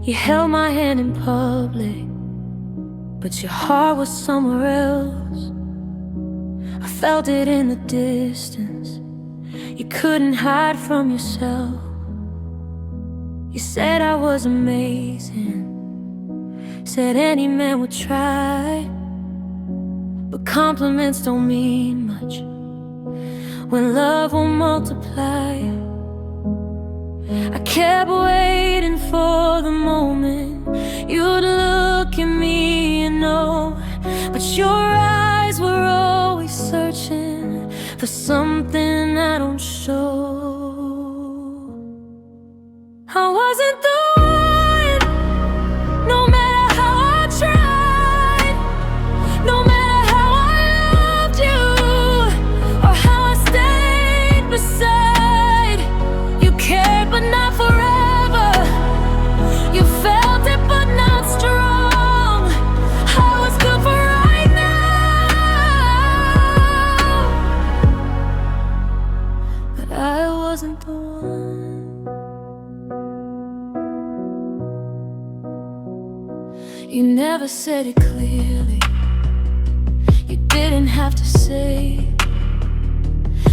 You held my hand in public, but your heart was somewhere else. I felt it in the distance. You couldn't hide from yourself. You said I was amazing, said any man would try, but compliments don't mean much when love will multiply. I kept waiting for the moment you'd look at me and know, but your eyes were always searching for something I don't show. I wasn't the one, no matter how I tried, no matter how I loved you, or how I stayed beside. You cared but not forever, you felt it but not strong. I was good for right now, but I wasn't the one. You never said it clearly, you didn't have to say.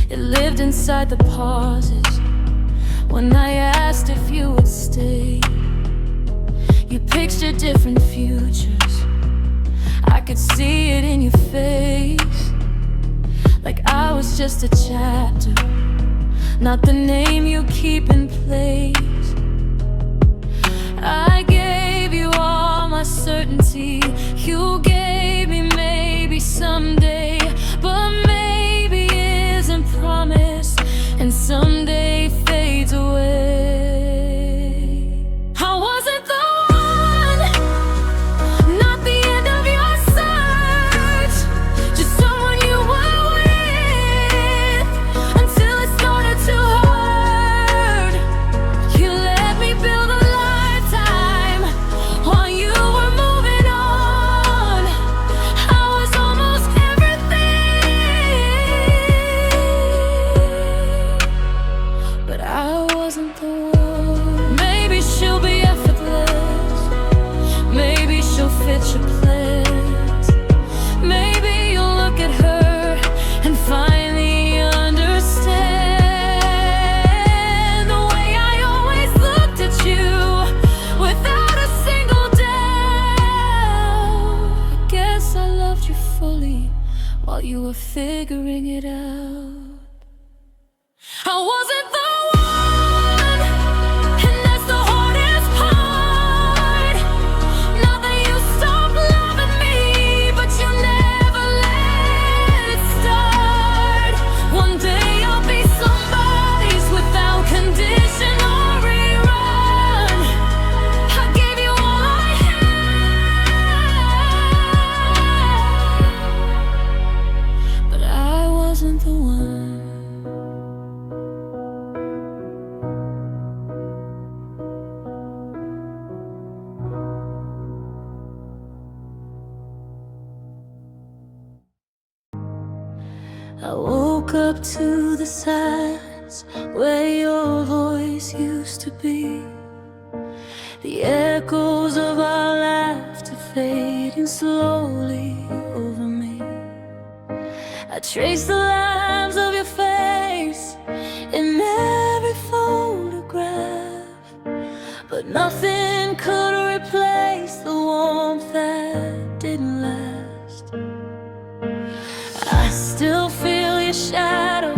It lived inside the pauses when I asked if you would stay. You pictured different futures, I could see it in your face, like I was just a chapter, not the name you keep in place. I gave you all my certainty, you gave me maybe someday, but maybe isn't promised, and someday fades away. I wasn't the one, not the end of your search, just someone you were with until it started to hurt. You let me build a lifetime while you were moving on. I was almost everything, but I wasn't the one. Maybe she'll be effortless, maybe she'll fit your plans. Maybe you'll look at her and finally understand the way I always looked at you without a single doubt. I guess I loved you fully while you were figuring it out. I wasn't the one, and that's the hardest part. Not that you stopped loving me, but you never let it start. One day I'll be somebody's without condition or rerun. I gave you all I had, but I wasn't the one. I woke up to the silence where your voice used to be, the echoes of our laughter fading slowly over me. I traced the lines of your face in every photograph, but nothing could replace the warmth that didn't last. I still feel your shadow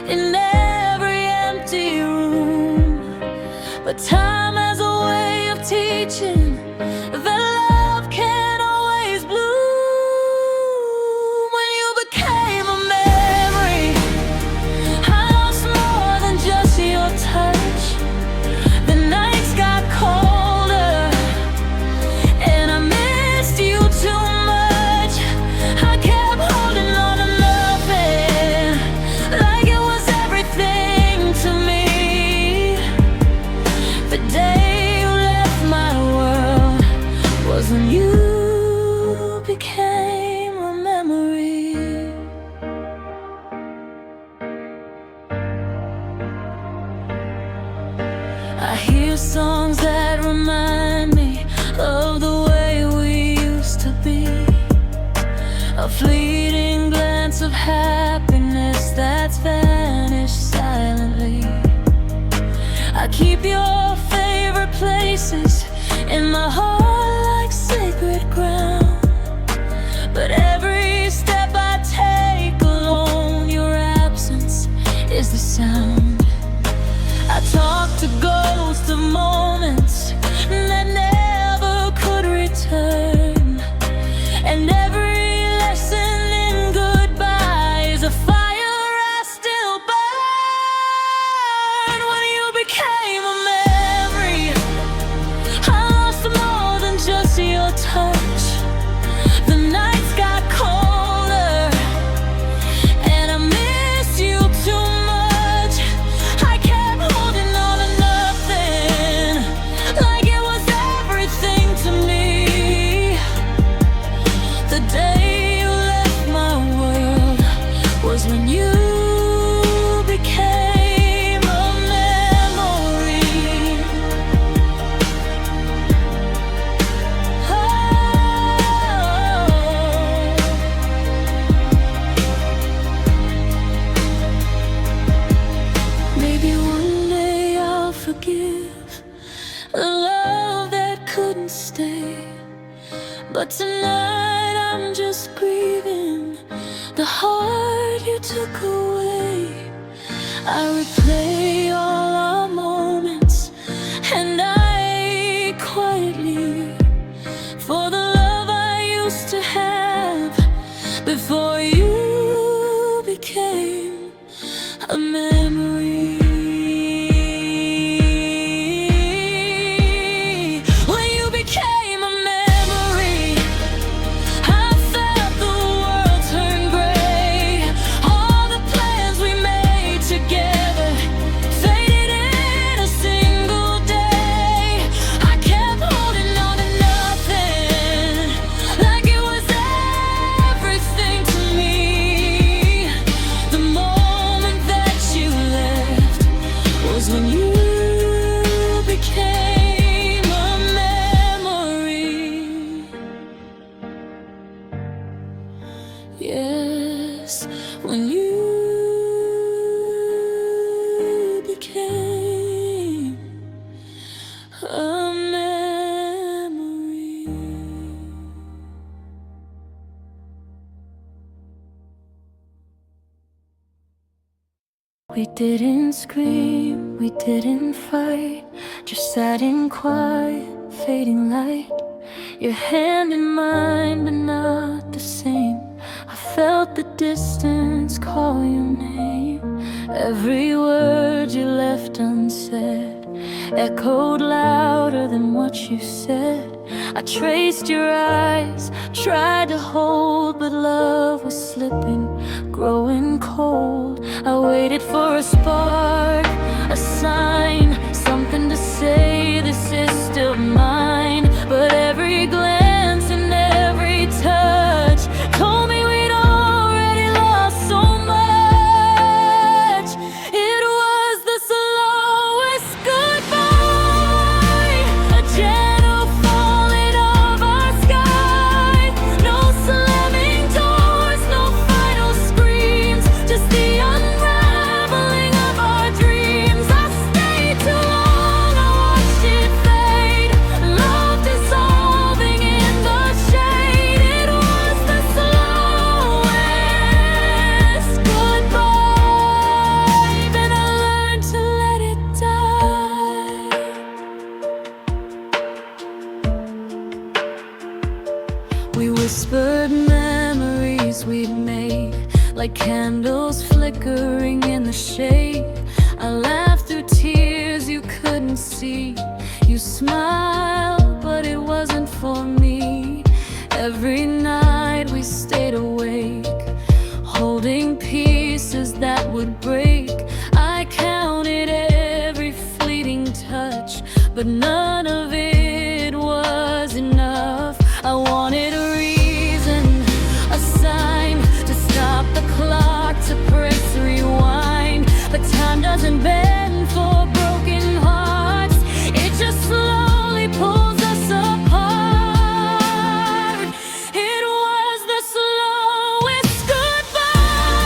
in every empty room, but time has a way of teaching that love can't always bloom. When you became a memory, I lost more than just your touch. The nights got colder, and I missed you too much. I kept holding on to nothing, like it was everything to me. The day you left my world, keep your favorite places in my heart like sacred ground. But every step I take alone, your absence is the sound. I talk to ghosts of moments that never could return, and every lesson in goodbye is a fire I still burn. When you became a memory, I lost more than just your touch. The nights got colder, and I miss you too much. I kept holding on to nothing, like it was everything to me. The day you left my world was when you became a memory. Oh. Maybe one day I'll forgive the love that couldn't stay, but tonight I'm just grieving the heart you took away. I replay all our moments, and I quietly for the love I used to have before you became a memory. When you became a memory, I felt the world turn gray. All the plans we made together faded in a single day. I kept holding on to nothing, like it was everything to me. The moment that you left was when you became a memory. Yes, when you became a memory. We didn't scream, we didn't fight, just sat in quiet, fading light. Your hand in mine, but not the same. I felt the distance call your name. Every word you left unsaid echoed louder than what you said. I traced your eyes, tried to hold, but love was slipping, growing cold. I waited for a spark, a sign, something to say this is still mine. But every glance and every touch told me we'd already lost so much. It was the slowest goodbye, a gentle falling of our sky. No slamming doors, no final screams, just the unraveling of our dreams. I stayed too long, I watched it fade, love dissolving in the shade. It was the slowest goodbye, then I learned to let it die. We whispered memories we'd made, like candles flickering in the shade. I laughed through tears you couldn't see. You smiled, but it wasn't for me. Every night we stayed awake, holding pieces that would break. I counted every fleeting touch, but none of it was enough. I wanted a reason, a sign to stop the clock, to press rewind. But time doesn't bend for broken hearts, it just slowly pulls us apart. It was the slowest goodbye,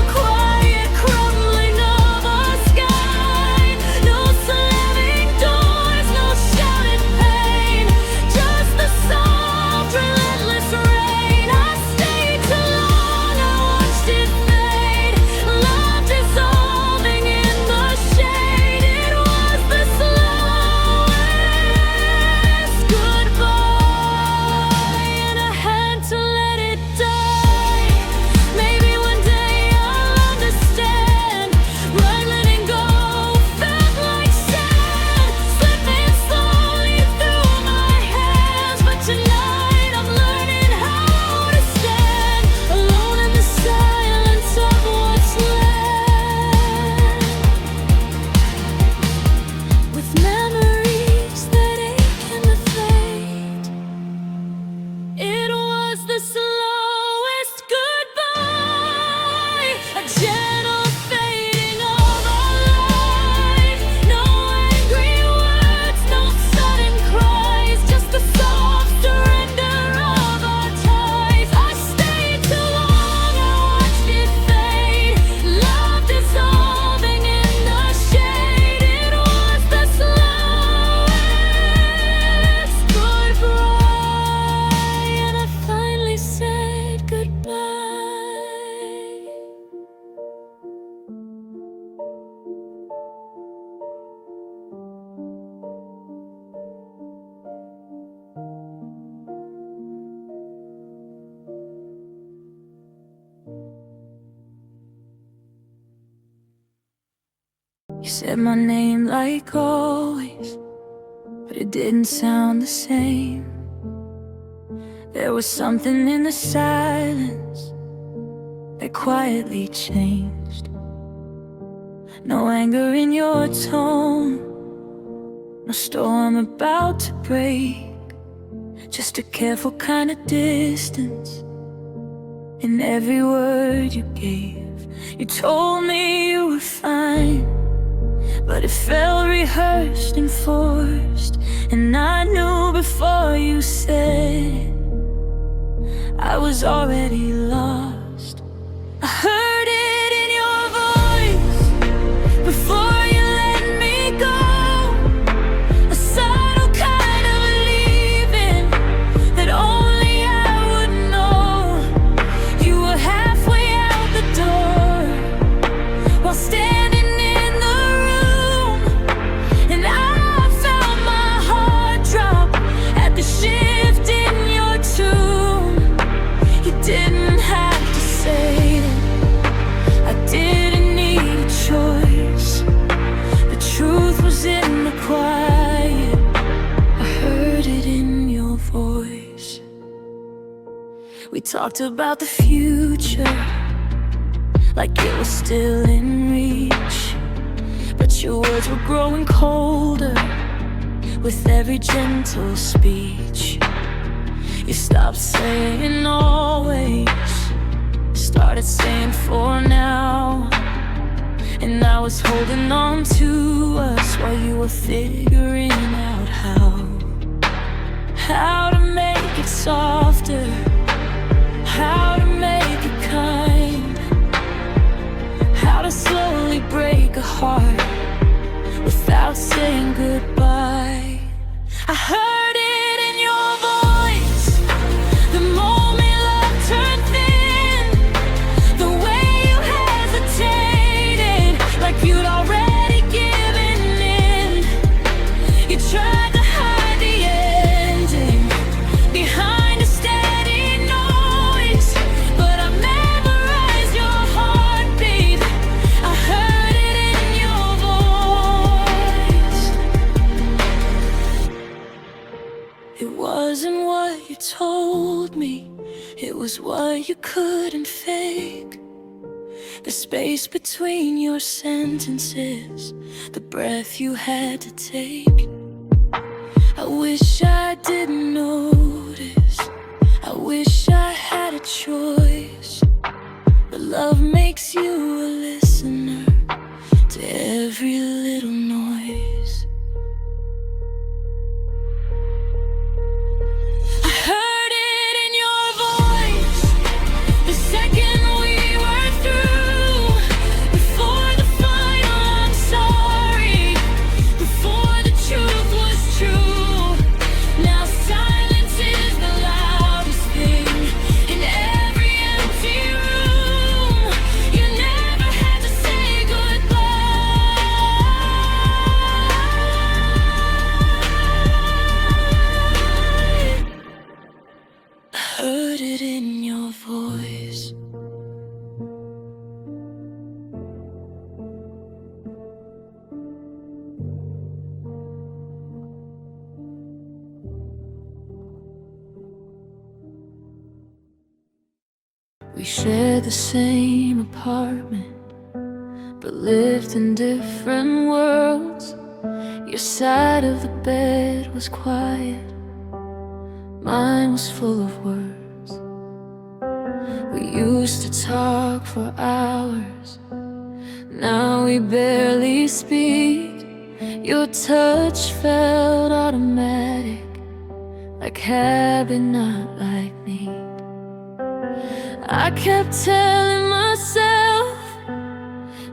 a quiet crumbling of our sky. No You said my name like always, but it didn't sound the same. There was something in the silence that quietly changed. No anger in your tone, no storm about to break, just a careful kind of distance in every word you gave. You told me you were fine, but it felt rehearsed and forced. And I knew before you said I was already lost. I heard it in your voice before you let me go, a subtle kind of believing that only I would know. You were halfway out the door while standing in the room, and I felt my heart drop at the shift in your tune. You didn't have to say it, I didn't need a choice. The truth was in the quiet, I heard it in your voice. We talked about the future like it was still in reach, but your words were growing colder with every gentle speech. You stopped saying always, started saying for now. And I was holding on to us while you were figuring out how to make it softer, how to make it kind, how to slowly break a heart without saying goodbye. I heard it in your voice the moment love turned thin, the way you hesitated like you'd already given in. You tried to hide the ending behind a steady noise, but I memorized your heartbeat. I heard it in your voice. It wasn't what you told me, it was what you couldn't fake. The space between your sentences, the breath you had to take. I wish I didn't notice, I wish I had a choice, but love makes you a listener to every little noise. I heard it in your voice the second we were through, before the final I'm sorry, before the truth was true. Now silence is the loudest thing in every empty room. You never had to say goodbye. I heard it in your voice. We shared the same apartment, but lived in different worlds. Your side of the bed was quiet, mine was full of words. We used to talk for hours, now we barely speak. Your touch felt automatic, like habit, not like need. I kept telling myself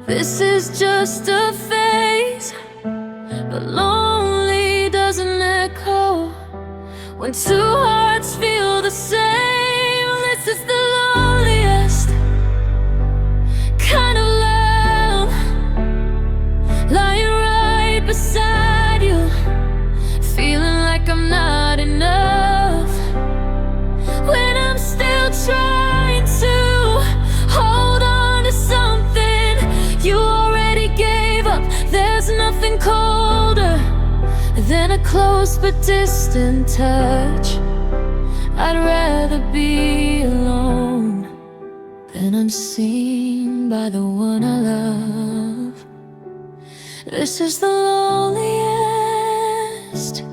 this is just a phase, but lonely doesn't echo when two hearts feel the same. This is the loneliest kind of love, lying right beside you, feeling like I'm not enough, when I'm still trying to hold on to something you already gave up. There close but distant touch. I'd rather be alone than unseen by the one I love. This is the loneliest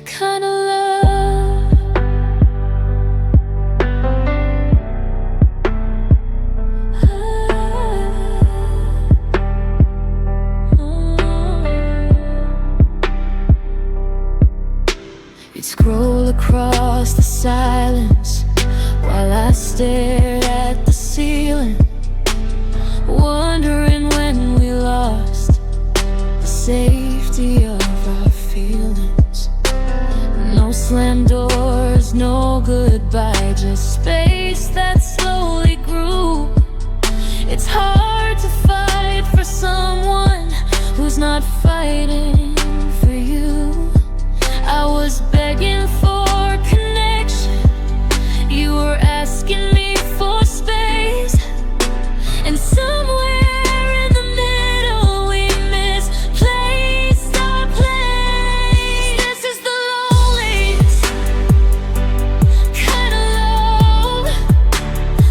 kind of love. You'd scroll across the silence while I stared at the ceiling, wondering when we lost the safety of our feelings. No slammed doors, no goodbye, just space that slowly grew. It's hard to fight for someone who's not fighting for you. I was begging for connection, you were asking me for space, and somewhere in the middle we misplaced our place. This is the loneliest kind of love,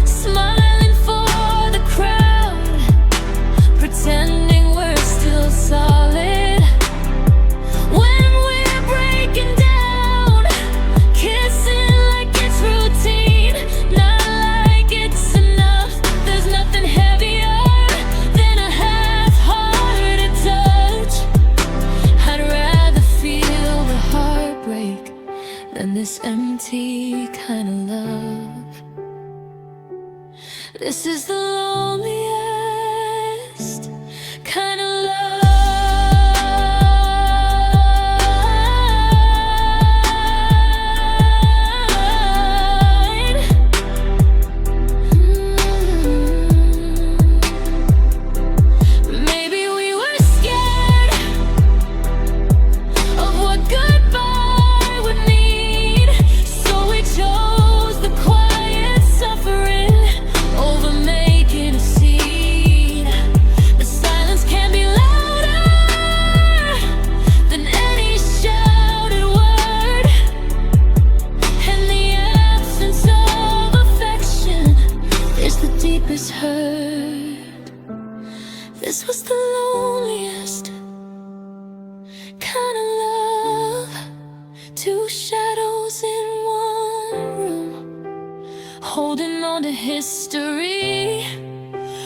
smiling for the crowd, pretending we're still solid. And this empty kind of love. This is the loneliest kind of love. Maybe we were scared of what goodbye would mean, so we chose the quiet suffering over making a scene. The silence can be louder than any shouted word, and the absence of affection is the deepest hurt. This was the loneliest kind of love. Two shadows in one room, holding on to history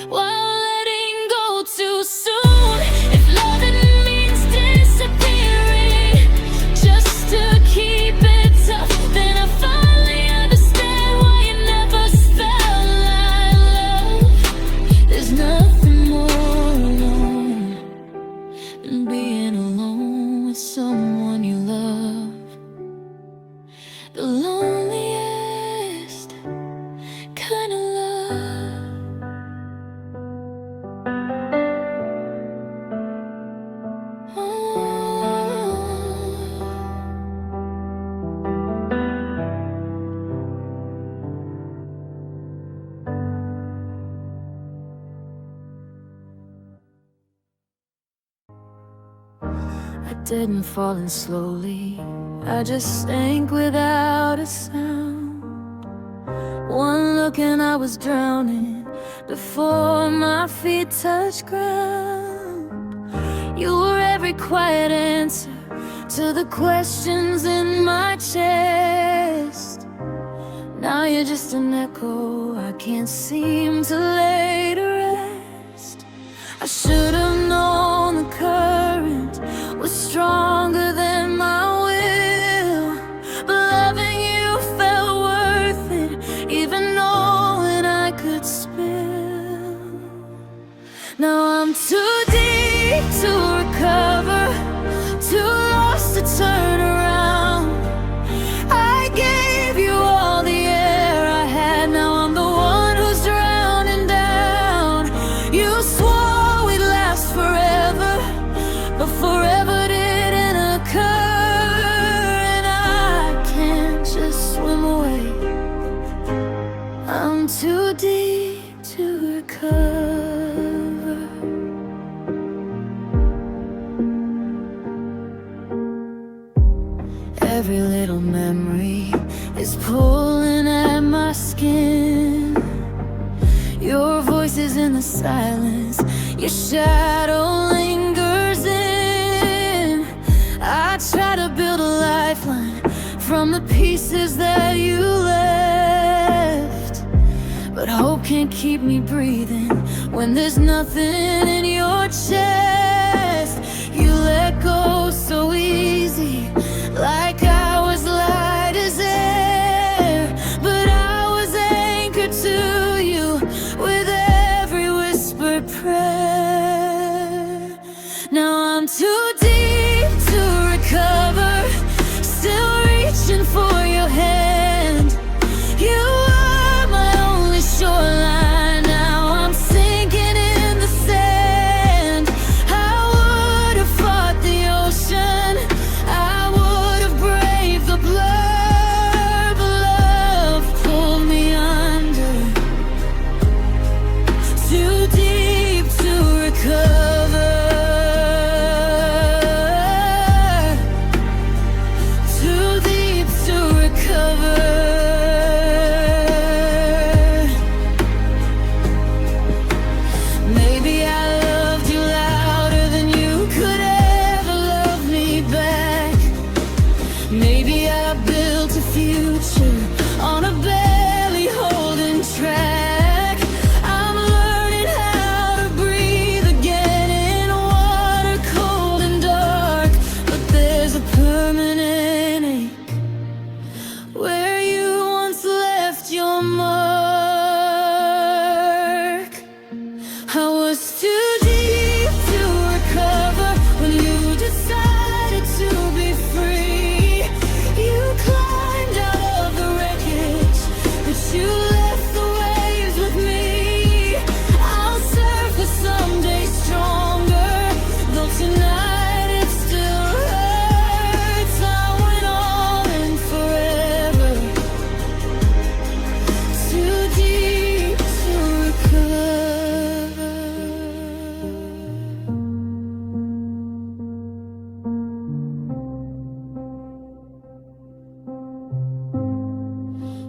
while letting go too soon. If loving means disappearing just to keep it tough, then I finally understand why you never spell like love. There's nothing more alone than being alone with someone you love. The loneliest kind of love. I didn't fall in slowly, I just sank without a sound. One look and I was drowning before my feet touched ground. You were every quiet answer to the questions in my chest. Now you're just an echo I can't seem to lay to rest. I should have known the current was stronger than my will, but loving you felt worth it, even knowing I could spill. Now I'm too deep to recover, too lost to turn around. I gave you all the air I had, now I'm the one who's drowning down. You swore we'd last forever, but forever didn't occur. every little memory is pulling at my skin. Your voice is in the silence, your shadow lingers in. I try to build a lifeline from the pieces that you left, but hope can't keep me breathing when there's nothing in your chest. You let go so easy, like I was light as air, but I was anchored to you with every whispered prayer. Now I'm too deep to recover, still reaching for your hand. You are my only shoreline, now I'm sinking in the sand. I would have fought the ocean, I would have braved the blur, but love pulled me under. Too deep to recover, too deep to recover. Maybe I loved you louder than you could ever love me back. Maybe I built a future on a barely holding track. I'm learning how to breathe again in water cold and dark, but there's a permanent ache where you once left your mark. I was too deep to recover when you decided to be free. You climbed out of the wreckage, but you left the waves with me. I'll surface someday stronger, though tonight it still hurts. I went all in forever, too deep to recover.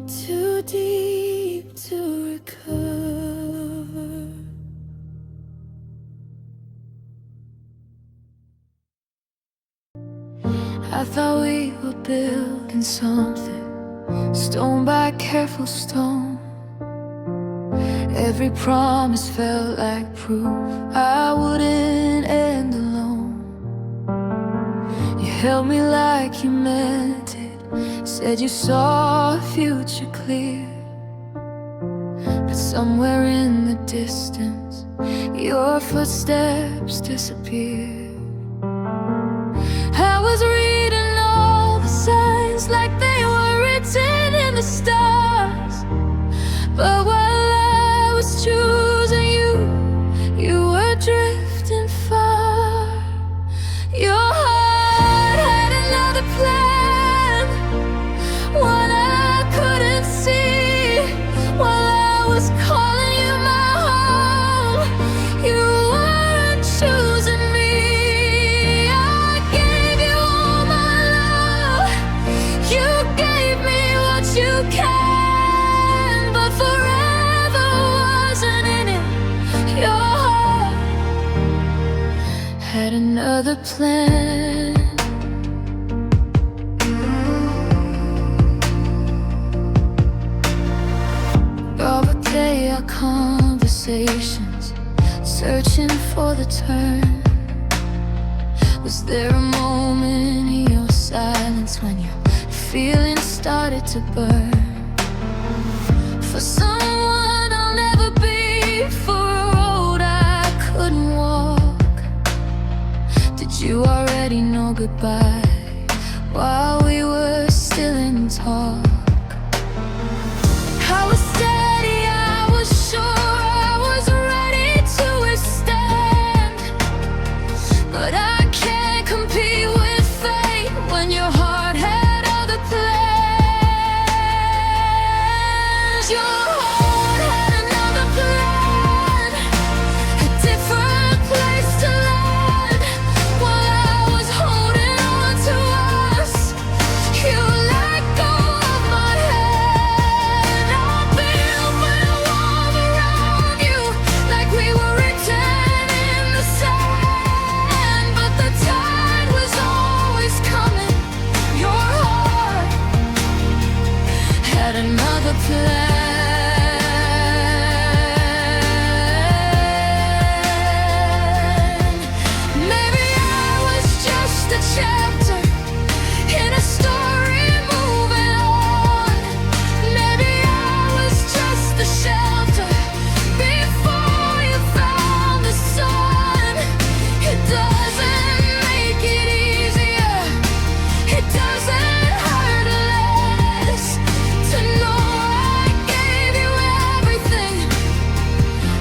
Too deep to recover. I thought we were building something, stone by careful stone. Every promise felt like proof I wouldn't end alone. You held me like you meant it, said you saw a future clear, but somewhere in the distance your footsteps disappeared. I was reading all the signs like they were written in the stars, but while I was choosing you, you were drifting far. Your heart had another plan, one I couldn't see. While I was calling you my home, you weren't choosing me. I gave you all my love, you gave me what you can, but forever wasn't in it. Your heart had another plan. Over day our conversations, searching for the turn. Was there a moment in your silence when your feelings started to burn? For someone I'll never be, for a road I couldn't walk. Did you already know goodbye while we were still in talk? I was steady, I was sure, I was ready to withstand, but I can't compete with fate when your heart had other plans. Your heart had another plan, a different place to land. While I was holding on to us, you plan. Maybe I was just a chapter in a story moving on. Maybe I was just the shelter before you found the sun. It doesn't make it easier, it doesn't hurt less to know I gave you everything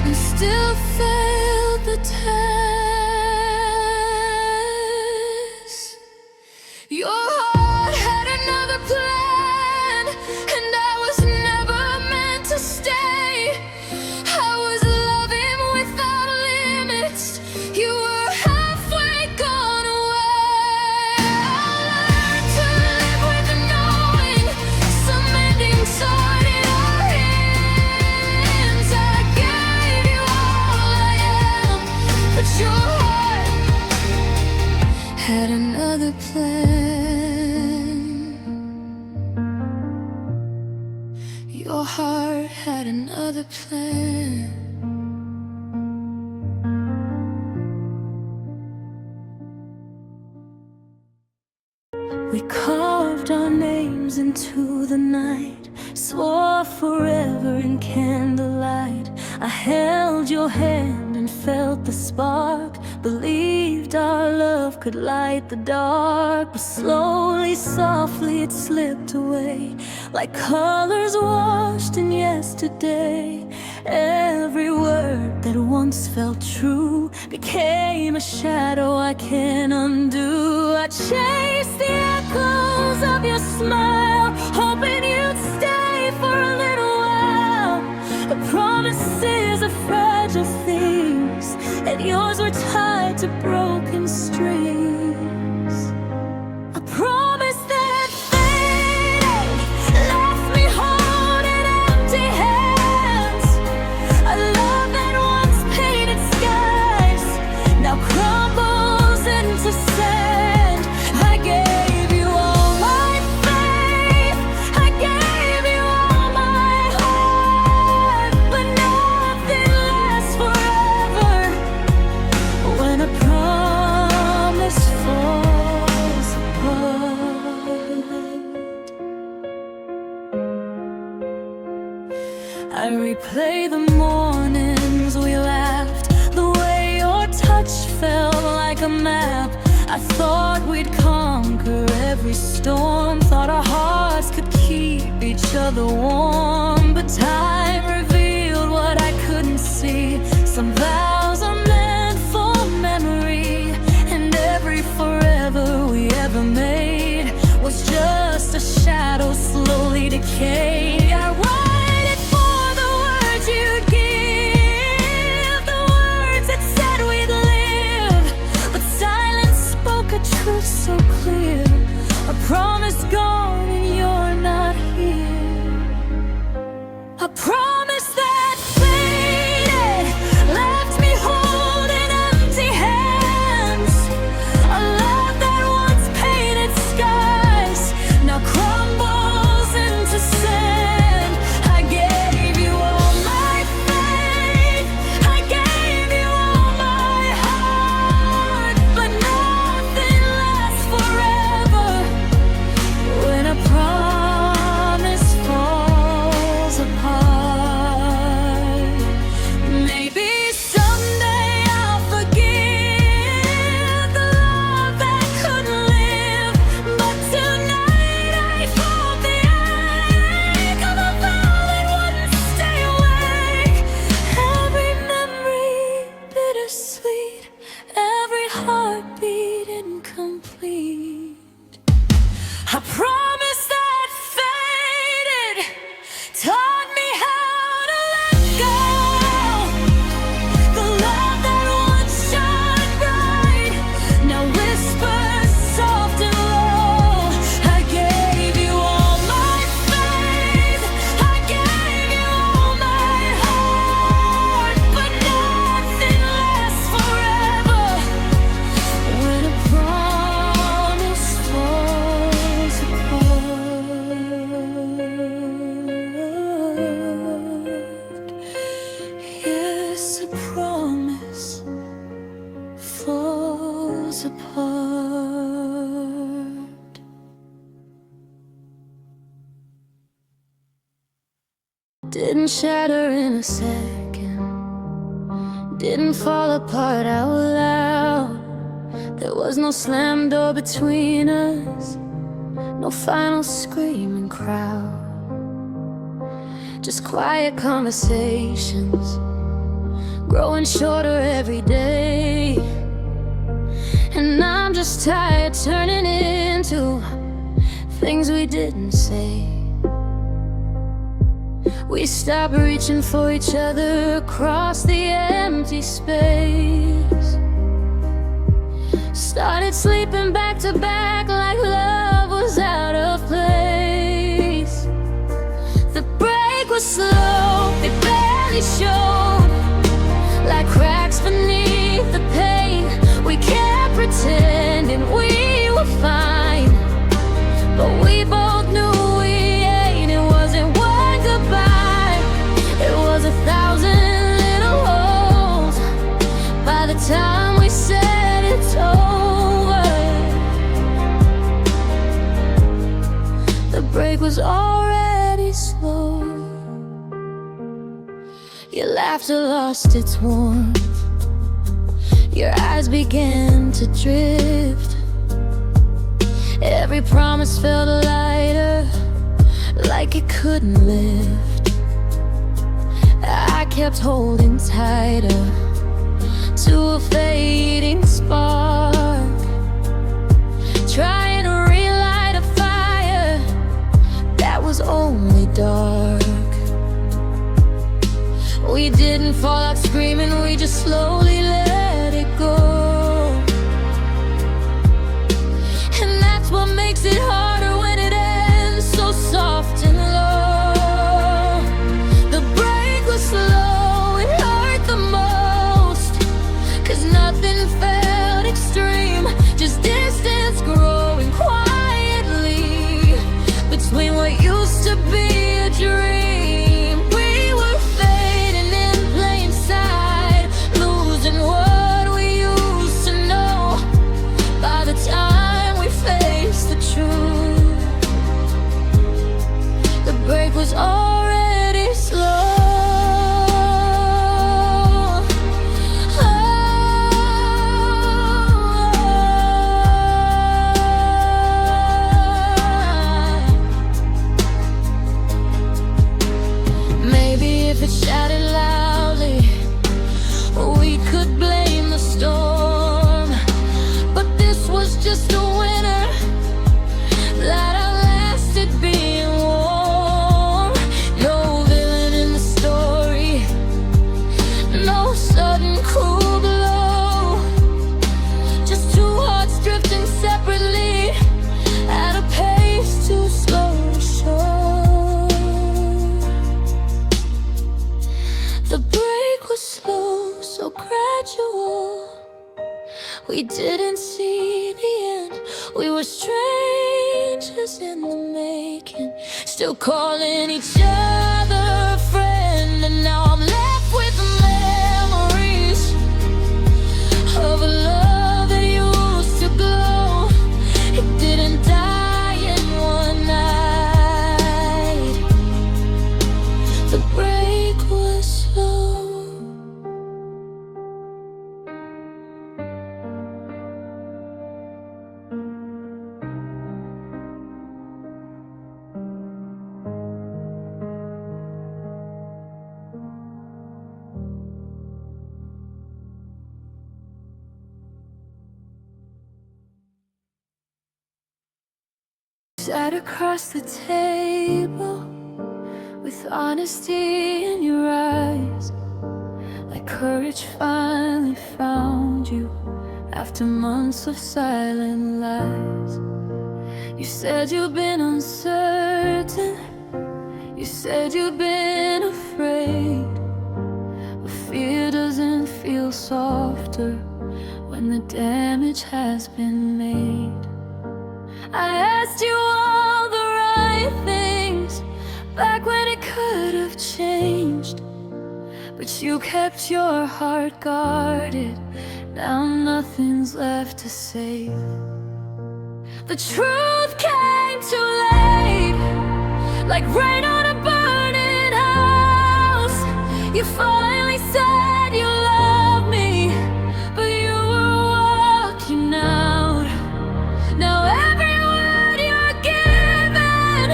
and still failed the test. Your heart had another plan, and I was never meant to stay. I was loving without limits, you were halfway gone away. I learned to live with the knowing some endings aren't in our hands. I gave you all I am, but your heart had another plan. Your heart had another plan. We carved our names into the night, swore forever in candlelight. I held your hand and felt the spark, believed our love could light the dark. But slowly, softly it slipped away, like colors washed in yesterday. Every word that once felt true became a shadow I can't undo. I chased the echoes of your smile, hoping you'd stay for a little while. But promises are fragile things, and yours were tied to broken strings. A promise that faded, left me holding empty hands. A love that once painted skies now crumbles into sand. I gave you all my faith, I gave you all my heart, but nothing lasts forever when a promise falls apart. I replay the mornings we laughed, the way your touch felt like a map. I thought we'd conquer every storm, thought our hearts could keep each other warm. But time revealed what I couldn't see. Some vows are meant for memory, and every forever we ever made was just a shadow slowly decayed. I waited for the words you'd give, the words that said we'd live, but silence spoke a truth so clear. A promise gone and you're not here. A promise that faded, left me holding empty hands. A love that once painted skies now crumbles into sand. Didn't shatter in a second, didn't fall apart out loud. There was no slam door between us, no final screaming crowd. Just quiet conversations, growing shorter every day. And I'm just tired turning into things we didn't say. We stopped reaching for each other across the empty space. Started sleeping back to back like love was out of place. The break was slow, it barely showed, like cracks beneath the pain. We kept pretending we were fine, but we both knew we ain't. It wasn't one goodbye, it was 1,000 little holes. By the time we said it's over, the break was already slow. Your laughter lost its warmth, your eyes began to drift. Every promise felt lighter, like it couldn't lift. I kept holding tighter to a fading spark, trying to relight a fire that was only dark. We didn't fall out screaming, we just slowly let it go. And that's what makes it harder when it ends so soft and low. The break was slow, it hurt the most, 'cause nothing felt extreme, just distance growing quietly between what used to be a dream. Was already slow. Maybe if it shouted loudly, we could blame the storm, but this was just a winter that outlasted being warm. Sudden cool blow, just two hearts drifting separately at a pace too slow to show. The break was slow, so gradual. We didn't see the end, we were strangers in the making, still calling each other a friend. And now I'm left with of a love that used to glow. It didn't die in one night. The break was slow. Sat across the table with honesty in your eyes, like courage finally found you after months of silent lies. You said you've been uncertain, you said you've been afraid, but fear doesn't feel softer when the damage has been made. I asked you all the right things back when it could have changed, but you kept your heart guarded. Now nothing's left to save. The truth came too late, like rain on a burning heart. You finally said you love me, but you were walking out. Now every word you're given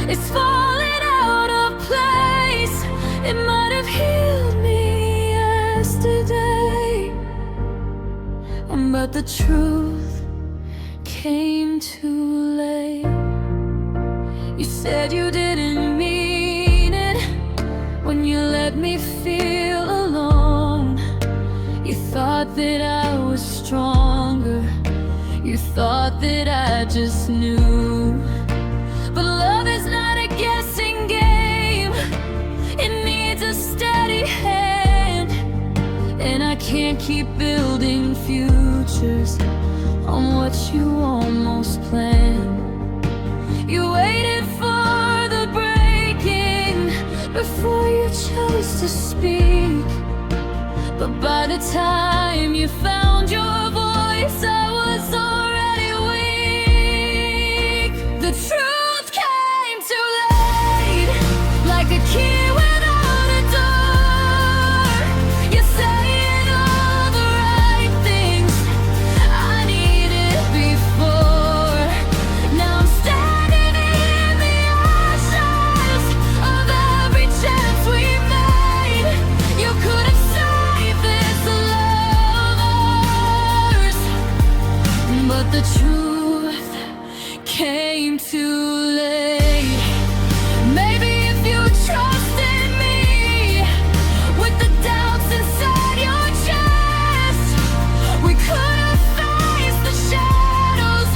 is falling out of place. It might have healed me yesterday, but the truth came too late. You said you didn't mean it when you let me feel alone. You thought that I was stronger, you thought that I just knew. But love is not a guessing game, it needs a steady hand. And I can't keep building futures on what you almost planned. You waited for the breaking before you chose to speak. But by the time you found your voice, I was already weak. The truth came too late, like a key without a door. You're saying all the right things I needed before. Now I'm standing in the ashes of every chance we made. You could have saved this love of ours, but the truth came too late. Maybe if you trusted me with the doubts inside your chest, we could have faced the shadows,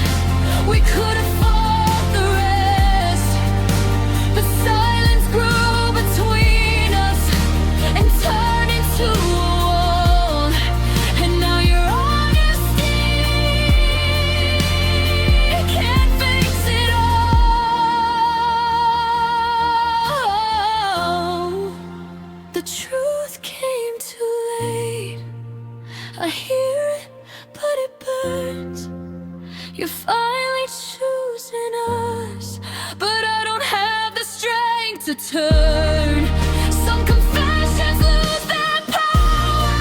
we could have fought the rest. The silence grew between us and turned into a wall. And now your honesty can't fix it all. The truth came too late. I hear it, but it burns. You're finally choosing us, but I don't have the strength to turn. Some confessions lose their power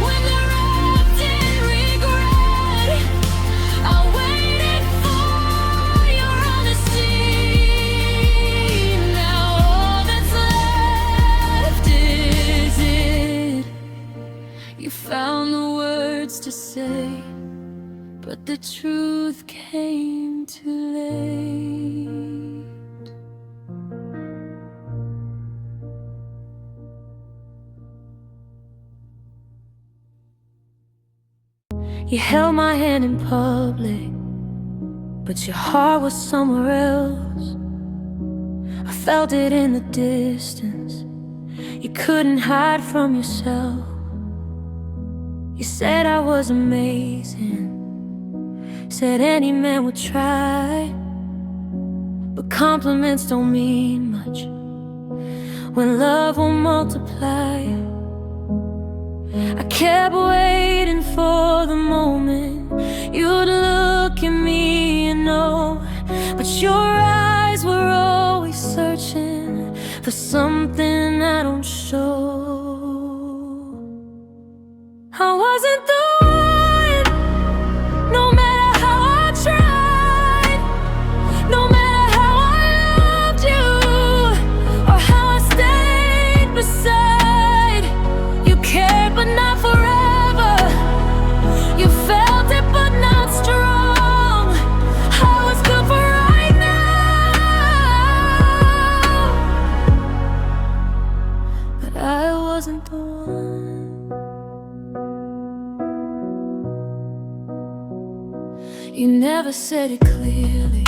when they're wrapped in regret. I waited for your honesty. Now all that's left is it. You found the words to say, but the truth came too late. You held my hand in public, but your heart was somewhere else. I felt it in the distance. You couldn't hide from yourself. You said I was amazing, said any man would try, but compliments don't mean much when love will multiply. I kept waiting for the moment you'd look at me and know, but your eyes were always searching for something I don't show. I wasn't the one, no matter how I tried, no matter how I loved you, or how I stayed beside. You cared but not forever, you felt it but not strong. I was good for right now, but I wasn't the one. You never said it clearly,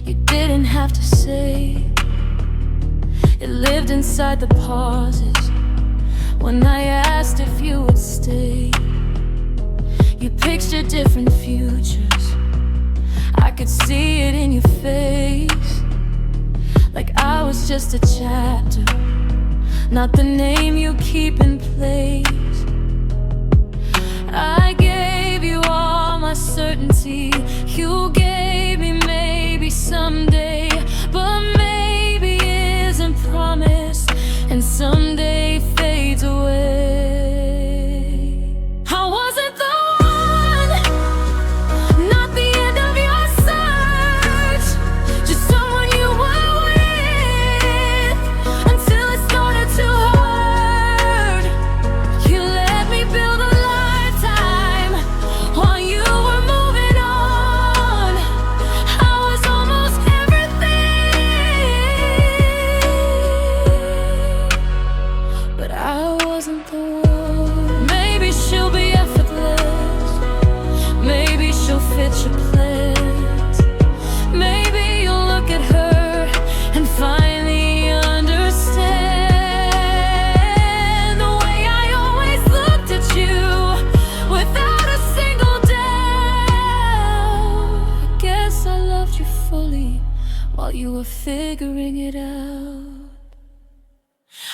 you didn't have to say. It lived inside the pauses when I asked if you would stay. You pictured different futures, I could see it in your face. Like I was just a chapter, not the name you keep in place. I gave you all my certainty, you gave me maybe someday, but maybe isn't promised, and someday while you were figuring it out.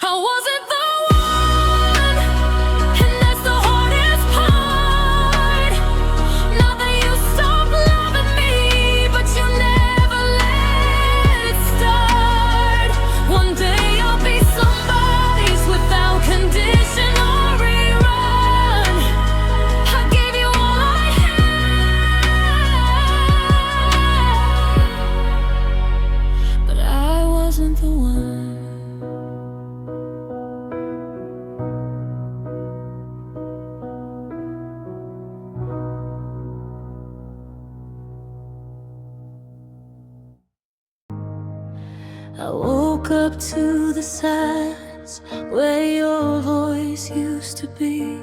I wasn't the one, and that's the hardest part. Not that you stopped loving me, but you never let it start. One day I'll be somebody's without condition or rerun. I gave you all I had, but I wasn't the one. I woke up to the silence where your voice used to be.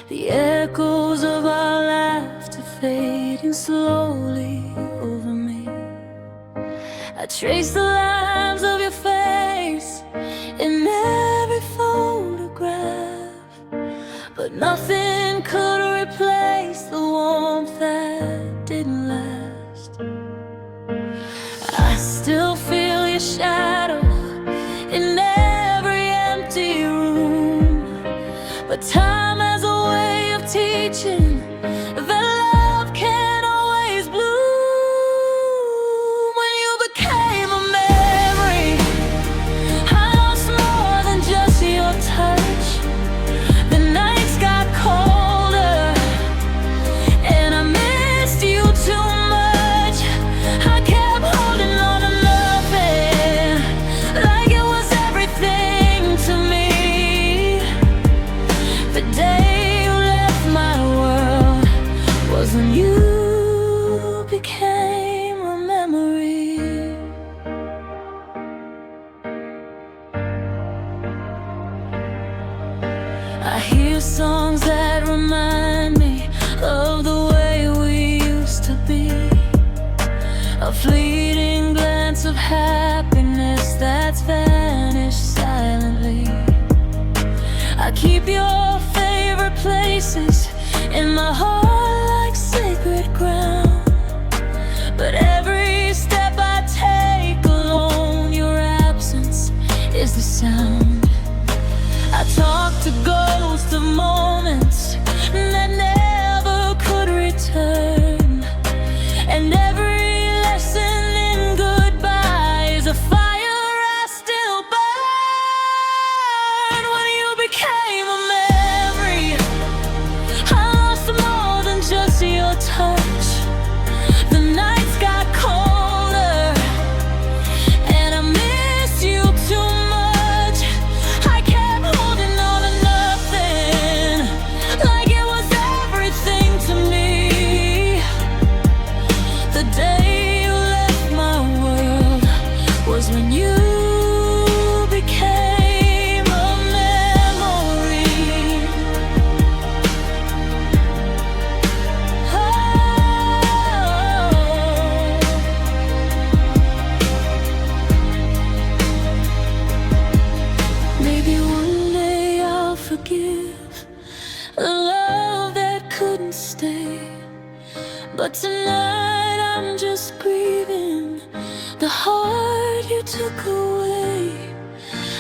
The echoes of our laughter fading slowly over me. I traced the lines of your face in every photograph, but nothing could replace the warmth that didn't last. I still feel your shadow in every empty room, but time has a way of teaching that love can't always bloom. When you became a memory, I lost more than just your touch. The nights got colder, and I missed you too much. I kept holding on to nothing, like it was everything to me. The day you left my world was when you became a memory. I hear songs that remind me of the way we used to be. A fleeting glance of happiness that's vanished silently. I keep your favorite places in my heart like sacred ground, but every step I take alone, your absence is the sound. I talk to ghosts of moments that never could return, and every lesson in goodbye is a fire I still burn. When you became a memory, I lost more than just your touch. The nights got colder, and I missed you too much. I kept holding on to nothing, like it was everything to me. The day you left my world was when you became a memory. Oh. Maybe one day I'll forgive the love that couldn't stay, but tonight I'm just grieving the heart you took away.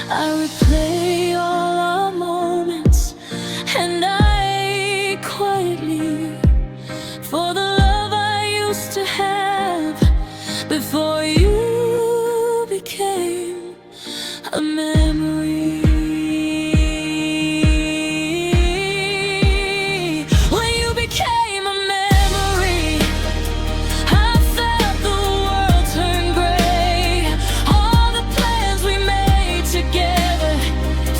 I replay all our moments, and I quietly for the love I used to have before you became a memory. When you became a memory, I felt the world turn gray. All the plans we made together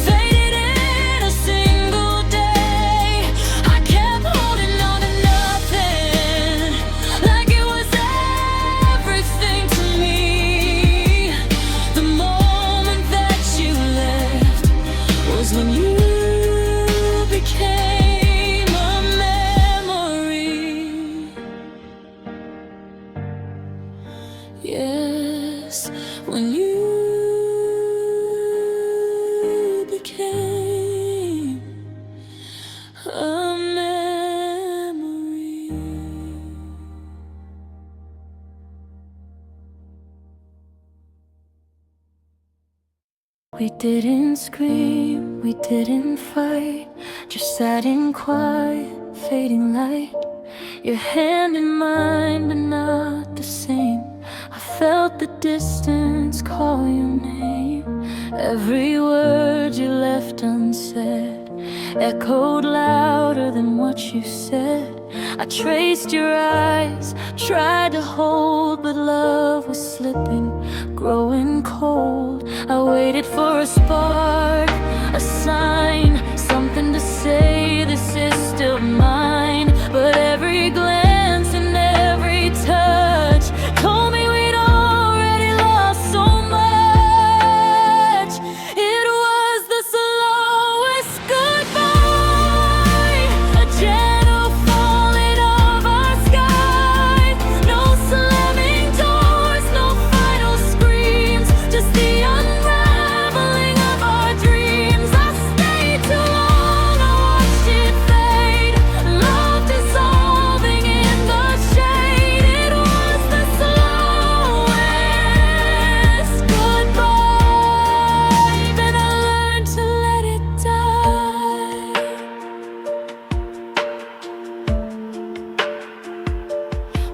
faded in a single day. I kept holding on to nothing, like it was everything to me. The moment that you left was when you became a memory. Yes, when you became a memory. 'Cause We didn't scream, we didn't fight, just sat in quiet, fading light. Your hand in mine, but not the same. I felt the distance call your name. Every word you left unsaid echoed louder than what you said. I traced your eyes, tried to hold, but love was slipping, growing cold. I waited for a spark, a sign, something to say this is still mine. But every glance and every touch told me we'd already lost so much. It was the slowest goodbye, a gentle falling of our sky. No slamming doors, no final screams, just the unraveling of our dreams. I stayed too long, I watched it fade, love dissolving in the shade. It was the slowest goodbye, then I learned to let it die.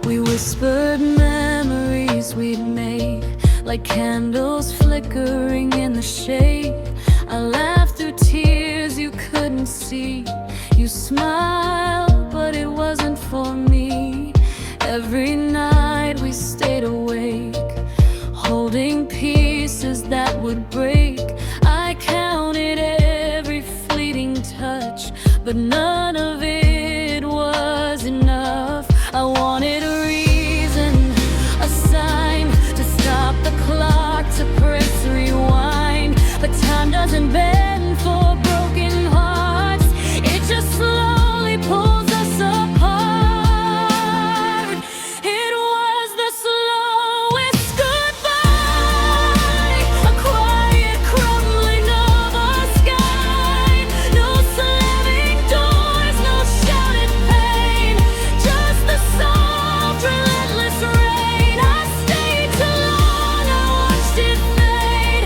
We whispered memories we'd made, like candles flickering in the shade. I laughed through tears you couldn't see. You smiled, but it wasn't for me. Every night we stayed awake, holding pieces that would break. I counted every fleeting touch, but none of it was enough. I wanted a reason, a sign to stop the clock, to press rewind. But time doesn't bend for broken hearts, it just slowly pulls us apart. It was the slowest goodbye, a quiet crumbling of our sky. No slamming doors, no shouted pain, just the soft, relentless rain. I stayed too long, I watched it fade,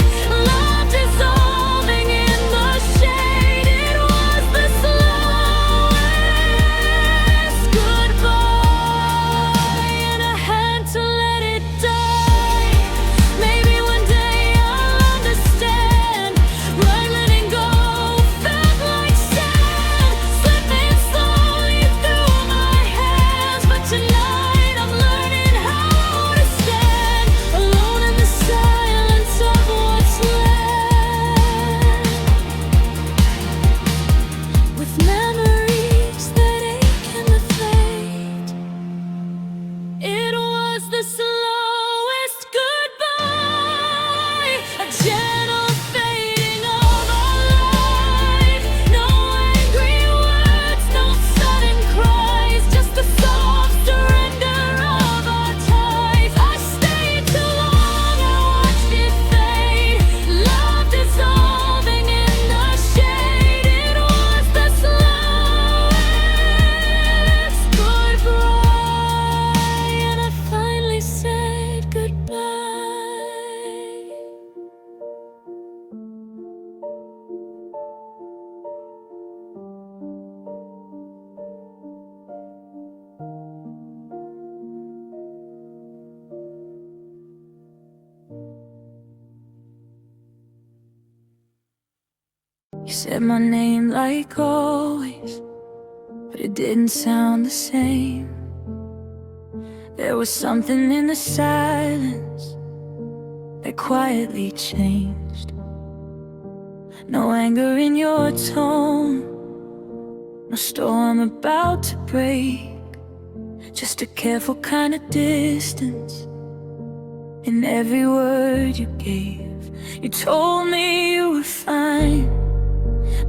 love dissolving in the shade. It was the slowest goodbye, and I had to let it die. Maybe one day I'll understand why letting go felt like sand, slipping slowly through my hands. But tonight I'm learning how to stand alone in the silence of what's left, with memories that ache and that fade. It was the slowest goodbye, a gentle fading of our life. No angry words, no sudden cries, just the soft surrender of our ties. I stayed too long, I watched it fade, love dissolving in the shade. It was the slowest goodbye, and I finally said goodbye. You said my name like always, but it didn't sound the same. There was something in the silence that quietly changed. No anger in your tone, no storm about to break, just a careful kind of distance in every word you gave. You told me you were fine,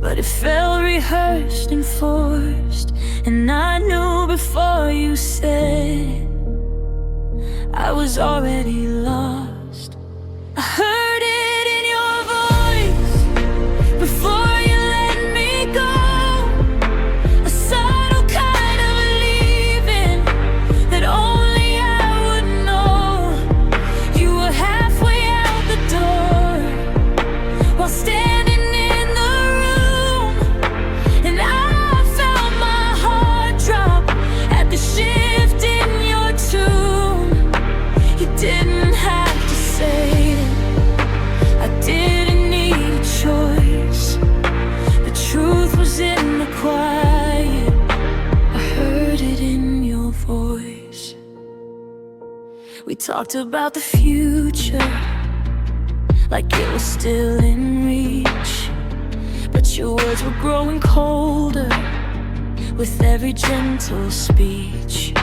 but it felt rehearsed and forced. And I knew before you said I was already lost. I heard it in your voice before you let me go, a subtle kind of believing that only I would know. You were halfway out the door say that I didn't need a choice. The truth was in the quiet. I heard it in your voice. We talked about the future like it was still in reach, but your words were growing colder with every gentle speech.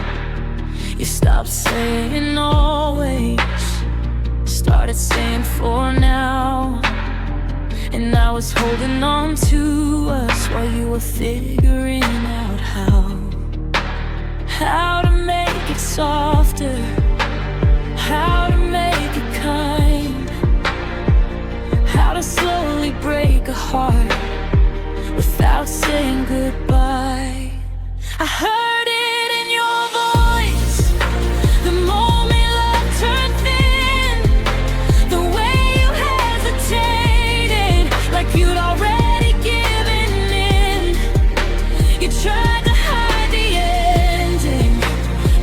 You stopped saying always, started saying for now. And I was holding on to us while you were figuring out how to make it softer, how to make it kind, how to slowly break a heart without saying goodbye. I heard it in your voice the moment love turned thin, the way you hesitated like you'd already given in. You tried to hide the ending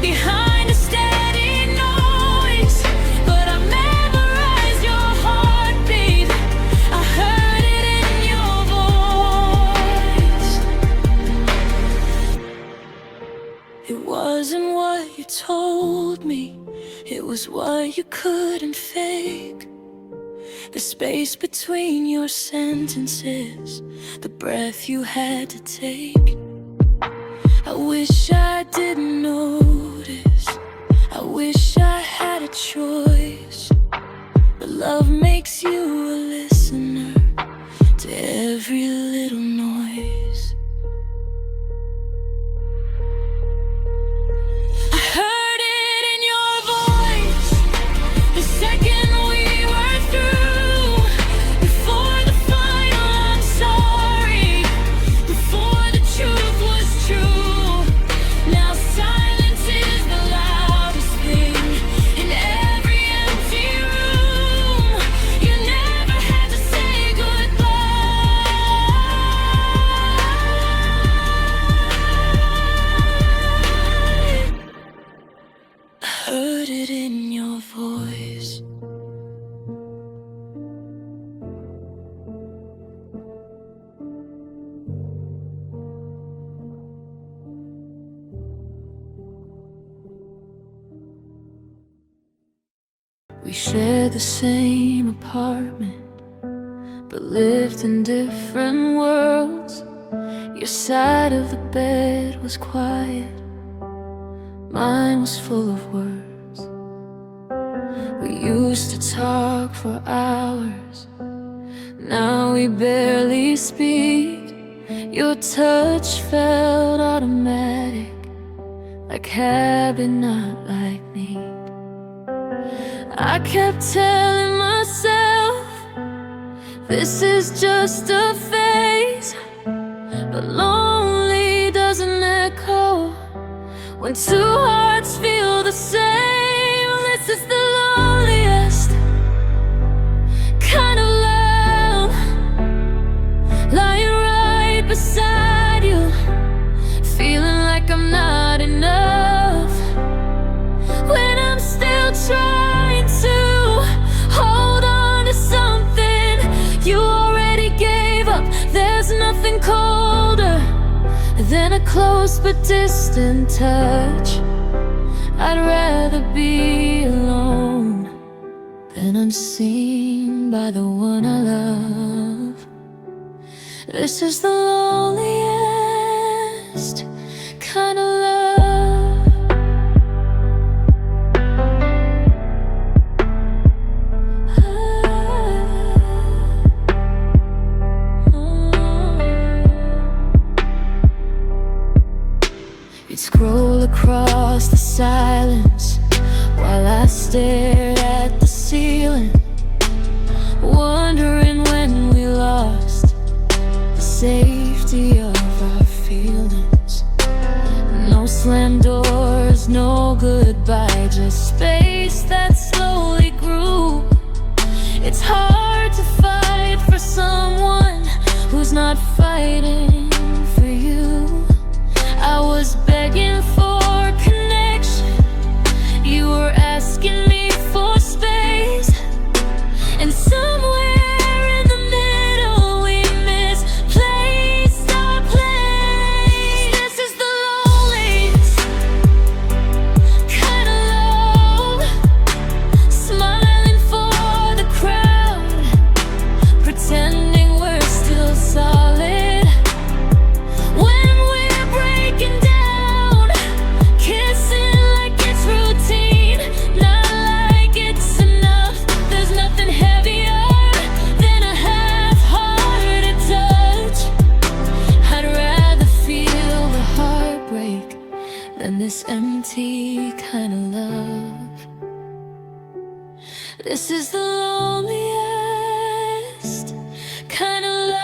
behind a steady noise, but I memorized your heartbeat. I heard it in your voice. It wasn't what you told me, it was what you couldn't fake. The space between your sentences, the breath you had to take. I wish I didn't notice, I wish I had a choice, but love makes you a listener to every little noise. I heard it in your voice the second we were through, before the final I'm sorry, before the truth was true. Now silence is the loudest thing in every empty room. You never had to say goodbye. I heard it in your voice. We shared the same apartment, but lived in different worlds. Your side of the bed was quiet, mine was full of words. We used to talk for hours, now we barely speak. Your touch felt automatic, like habit, not like need. I kept telling myself this is just a phase, but lonely doesn't echo when two hearts feel the same. This is the loneliest kind of love, lying right beside you, feeling like I'm not enough, when I'm still trying to hold on to something you already gave up. There's nothing colder than a close but distant touch. I'd rather be alone than unseen by the one I love. This is the loneliest kind of love. You'd scroll across the silence while I stared at the ceiling, wondering when we lost the safety of our This is the loneliest kind of love.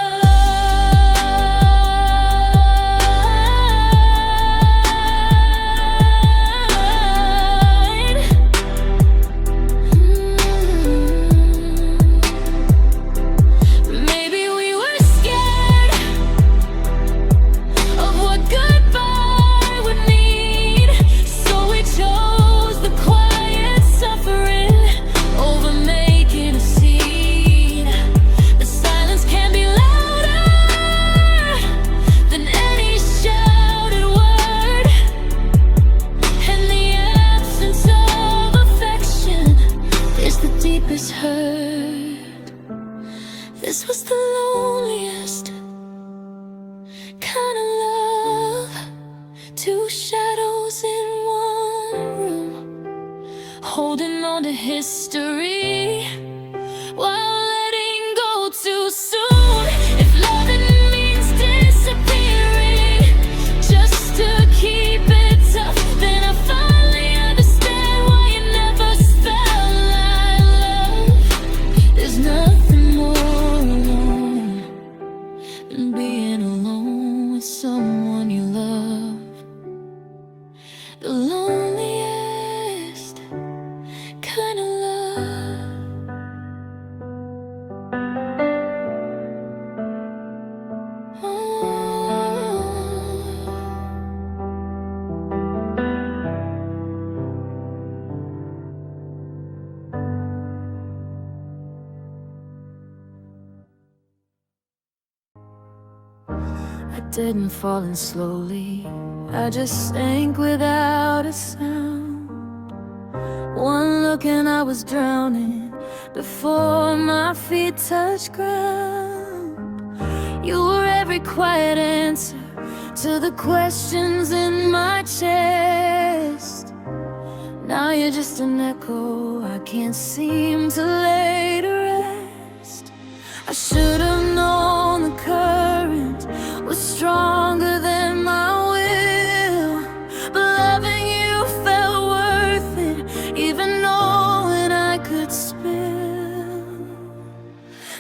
Maybe we were scared of what goodbye would mean, so we chose the quiet suffering over making a scene. The silence can be louder than any shouted word, and the absence of affection is the deepest hurt. This was the loneliest kind of love. Two shadows in one room, holding on to history while letting go too soon. If loving means disappearing just to keep it tough, then I finally understand why you never spell like love. There's nothing more alone than being alone with someone you love. The loneliest kind of love. Oh. I didn't fall in slowly, I just sank without a sound. One look and I was drowning before my feet touched ground. You were every quiet answer to the questions in my chest. Now you're just an echo I can't seem to lay to rest. I should have known the current was stronger than my will, but loving you felt worth it, even knowing I could spill.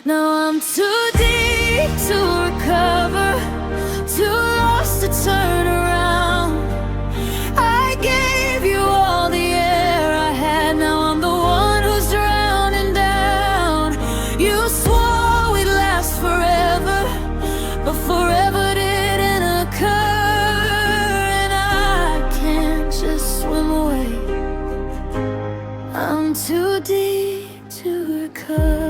Now I'm too deep to recover, too lost to turn around. I gave you all the air I had, now I'm the one who's drowning down. You swore we'd last forever, but forever didn't occur, and I can't just swim away. I'm too deep to recover.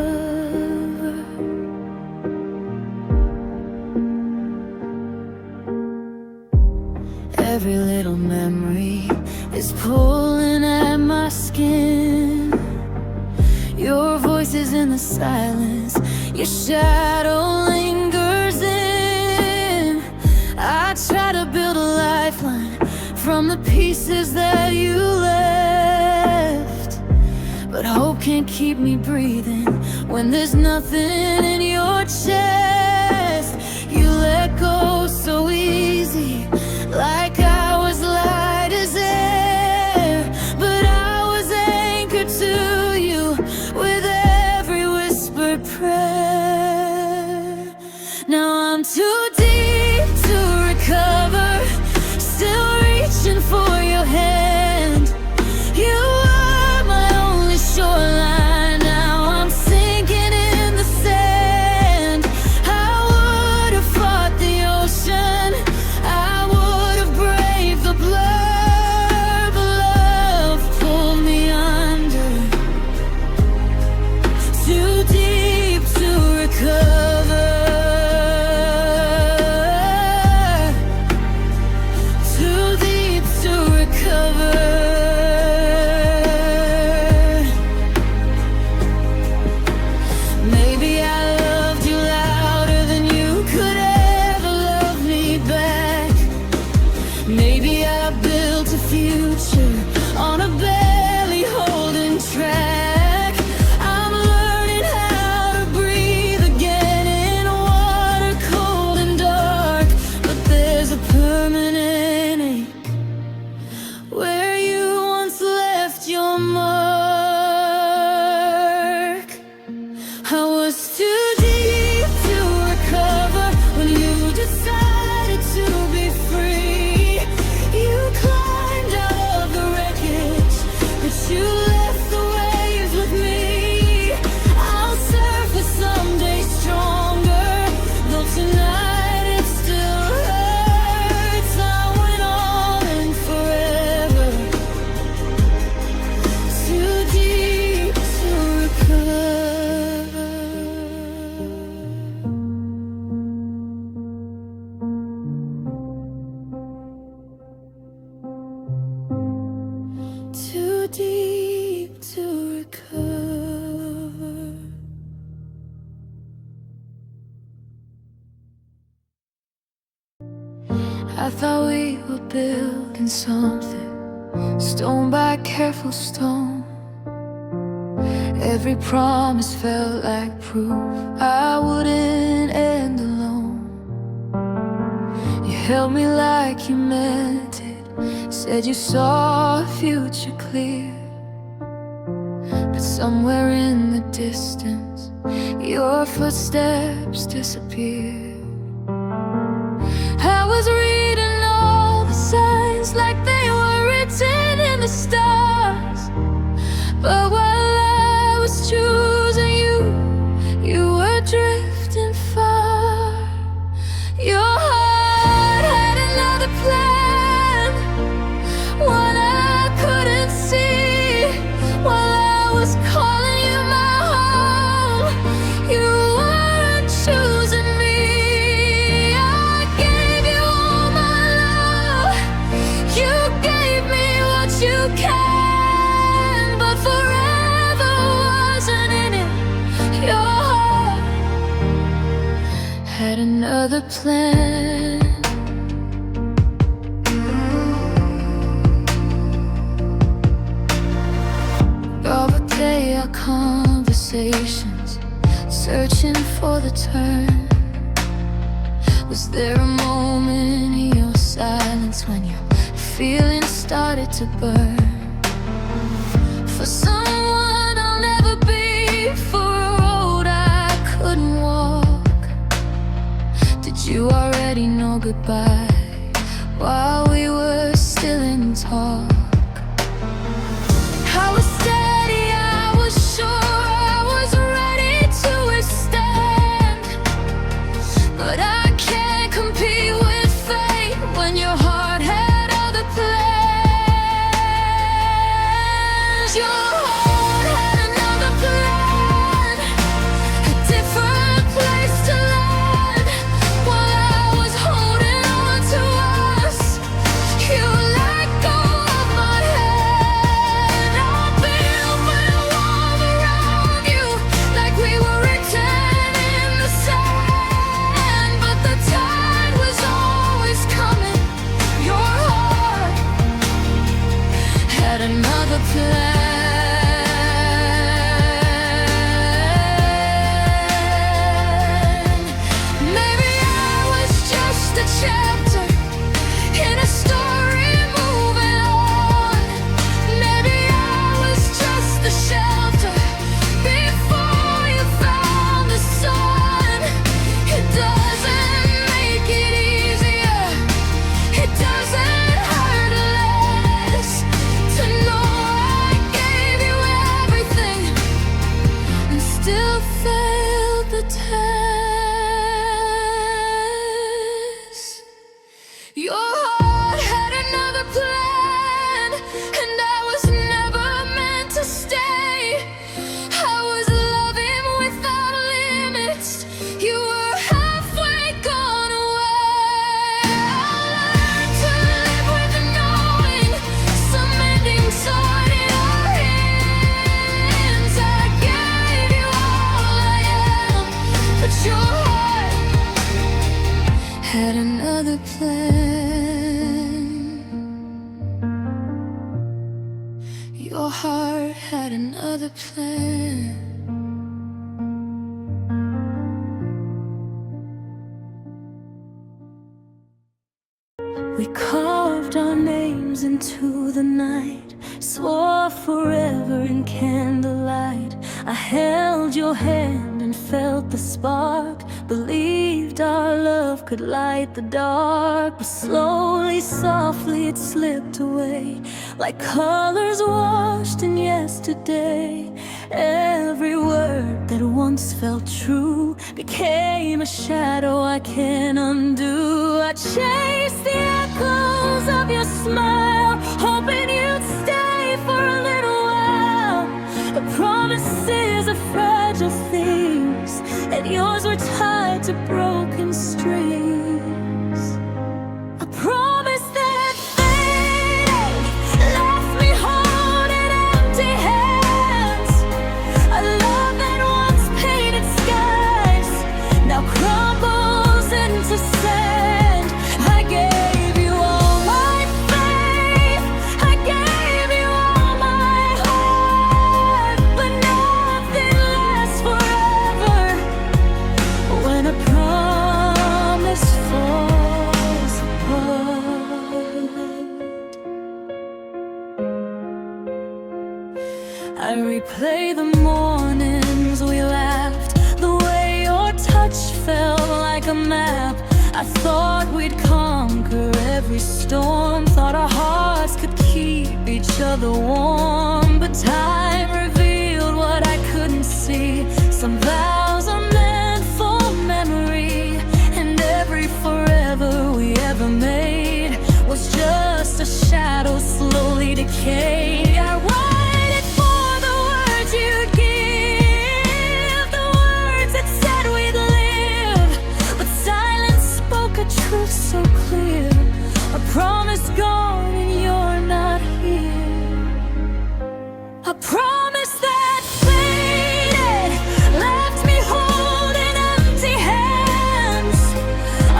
Every little memory is pulling at my skin. Your voice is in the silence, your shadow lingers in. I try to build a lifeline from the pieces that you left, but hope can't keep me breathing when there's nothing in your chest. You let go so easy, like I was light as air, but I was anchored to you with every whispered prayer. Now I'm too deep to recover, still reaching for your hand. You are my only shoreline, now I'm sinking in the sand. I would have fought the ocean was too deep to recover when you decided to be free. You climbed out of the wreckage, but you left the waves with me. I'll surface someday stronger, though tonight it still hurts. I went all in forever, too deep to recover. Too deep to recover. I thought we were building something, stone by careful stone. Every promise felt like proof I wouldn't end alone. You held me like you meant it, said you saw a future clear. But somewhere in the distance, your footsteps disappeared. I was reading all the signs like they were written in the stars, but while I was choosing you, you were drifting far. Your heart had another plan, one I couldn't see. While I was calling you my home, you weren't choosing me. I gave you all my love, you gave me what you can, but forever wasn't in it. Your heart had another plan. Over day our conversations, searching for the turn. Was there a moment in your silence when your feelings started to burn? For someone I'll never be, for a road I couldn't walk. Did you already know goodbye while we were still in talk? I was steady, I was sure, I was ready to withstand, but I can't compete with fate when your heart had other plans. Your heart had another plan, a different place to land. While I was holding on to us, you let go of my hand. I built my wall around you like we were written in the sand, but the tide was always coming. Your heart had another plan. Maybe I was just a chapter in a story moving on. Maybe I was just the shelter before you found the sun. It doesn't make it easier, it doesn't hurt less to know I gave you everything and still failed the test. Your heart had another plan, and I was never meant to stay. I was loving without limits, you were halfway gone away. I learned to live with knowing some endings are in our hands. I gave you all I am, but your heart had another plan. Your heart had another plan. We carved our names into the night, swore forever in candlelight. I held your hand and felt the spark, believed our love could light the dark. But slowly, softly it slipped away, like colors washed in yesterday. Every word that once felt true became a shadow I can't undo. I chased the echoes of your smile, hoping you'd stay for a little while. But promises are fragile things, and yours were tied to broken strings. A promise that faded, left me holding empty hands. A love that once painted skies now crumbles into sand. I gave you all my faith, I gave you all my heart, but nothing lasts forever when a promise falls apart. I replay the mornings we laughed, the way your touch felt like a map. I thought we'd conquer every storm, thought our hearts could keep each other warm. But time revealed what I couldn't see. Some vows are meant for memory, and every forever we ever made was just a shadow slowly decay. I waited for the words you'd give, the words that said we'd live, but silence spoke a truth so clear. A promise gone and you're not here. A promise that faded, left me holding empty hands.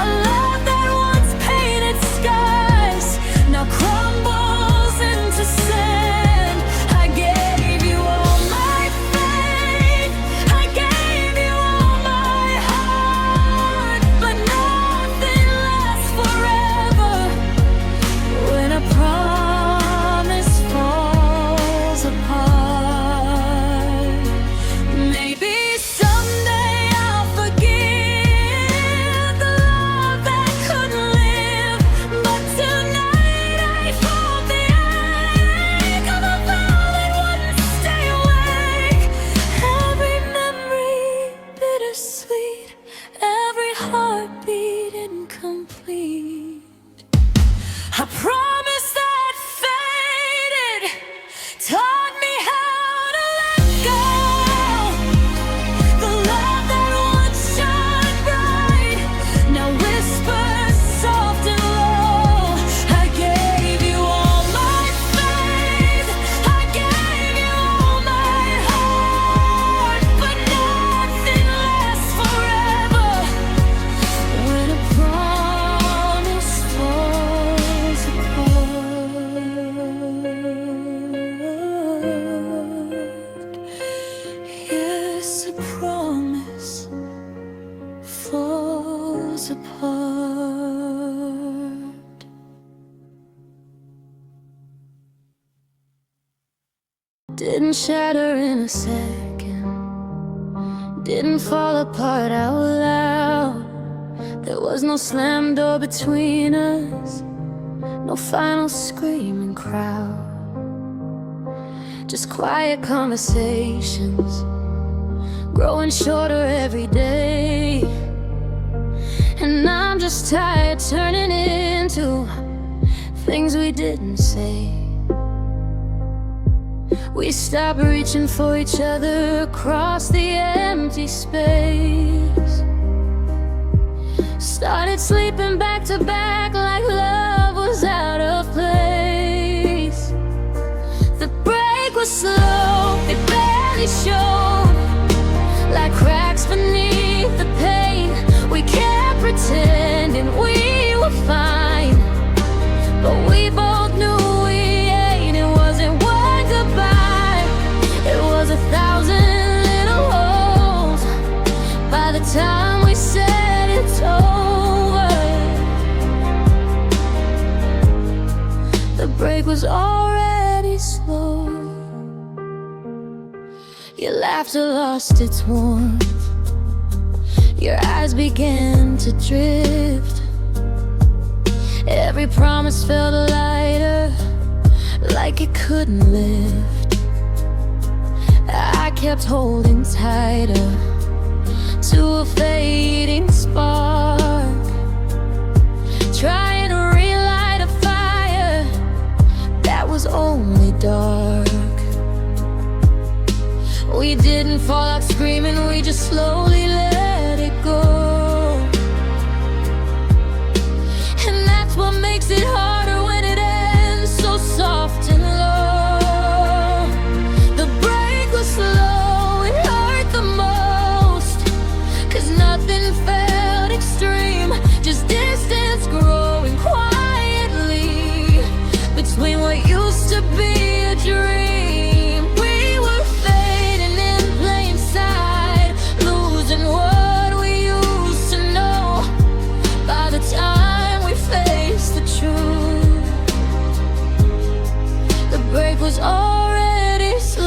A love that once painted skies now crumbles into sand. I gave you all my faith, I gave you all my heart, but nothing lasts forever when a promise falls apart. Maybe someday I'll forgive the love that couldn't live, but tonight I felt the ache of a vow that wouldn't stay awake. Every memory bittersweet, every heartbeat incomplete. A promise that faded taught me how to let go. The love that once shone bright now whispers soft and low. I gave you all my faith, I gave you all my heart, but nothing lasts forever when a promise falls apart. Yes, a promise falls apart. Didn't shatter in a second, didn't fall apart out loud. There was no slam door between us, no final screaming crowd. Just quiet conversations, growing shorter every day. And I'm just tired turning into things we didn't say. We stopped reaching for each other across the empty space. Started sleeping back to back like love was out of place. The break was slow, it barely showed, like cracks beneath the pain. We kept pretending we were fine, but we both knew we ain't. It wasn't one goodbye, it was 1,000 little holes. By the time we said it's over, the break was already slow. Your laughter lost its warmth, Your eyes began to drift. Every promise felt lighter, like it couldn't lift. I kept holding tighter to a fading spark, trying to relight a fire that was only dark. We didn't fall out screaming, we just slowly let it go. And that's what makes it harder when it ends so soft and low. The break was slow, it hurt the most, 'cause nothing felt extreme, just distance growing quietly between what used to be a dream. Was already slow.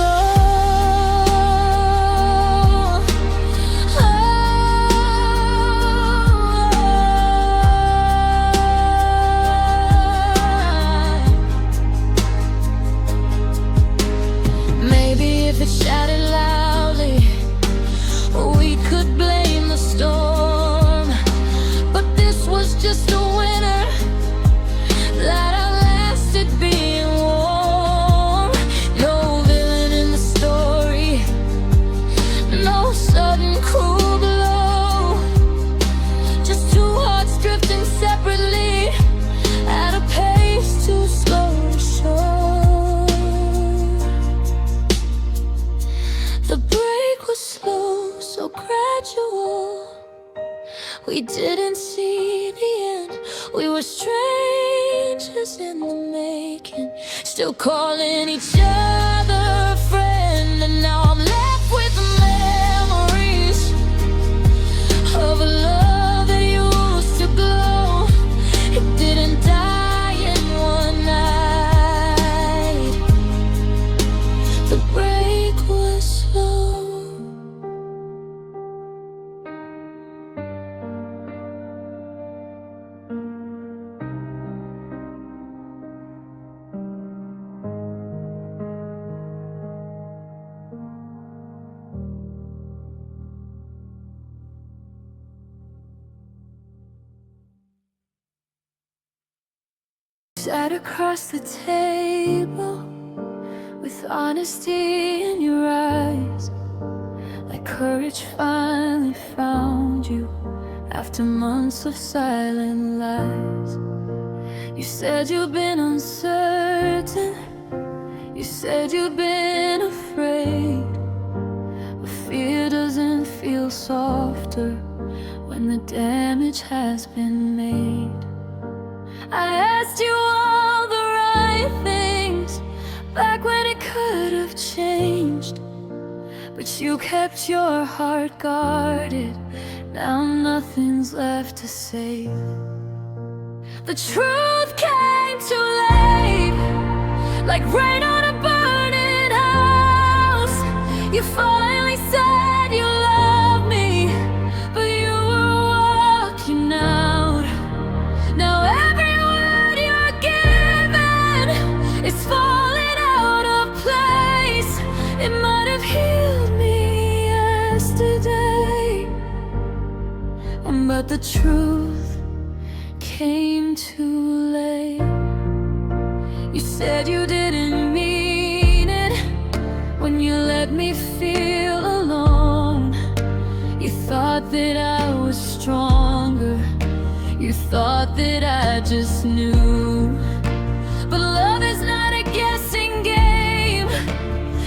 Maybe if it shouted loudly, we could blame the storm, but this was just a winter that outlasted being warm. Sudden cruel blow, just two hearts drifting separately at a pace too slow to show. The break was slow, so gradual. We didn't see the end, we were strangers in the making, still calling each other a friend. And now I'm left with a of a love that used to glow. It didn't die in one night. The break was slow. Sat across the table with honesty in your eyes, like courage finally found you after months of silent lies. You said you've been uncertain, you said you've been afraid, but fear doesn't feel softer when the damage has been made. I asked you all the right things back when it could have changed, but you kept your heart guarded. Now nothing's left to save. The truth came too late, like rain on a burning house. You finally said you loved me, but you were walking out. Now it's falling out of place. It might have healed me yesterday, but the truth came too late. You said you didn't mean it when you let me feel alone. You thought that I was stronger, you thought that I just knew. But love is not a guessing game,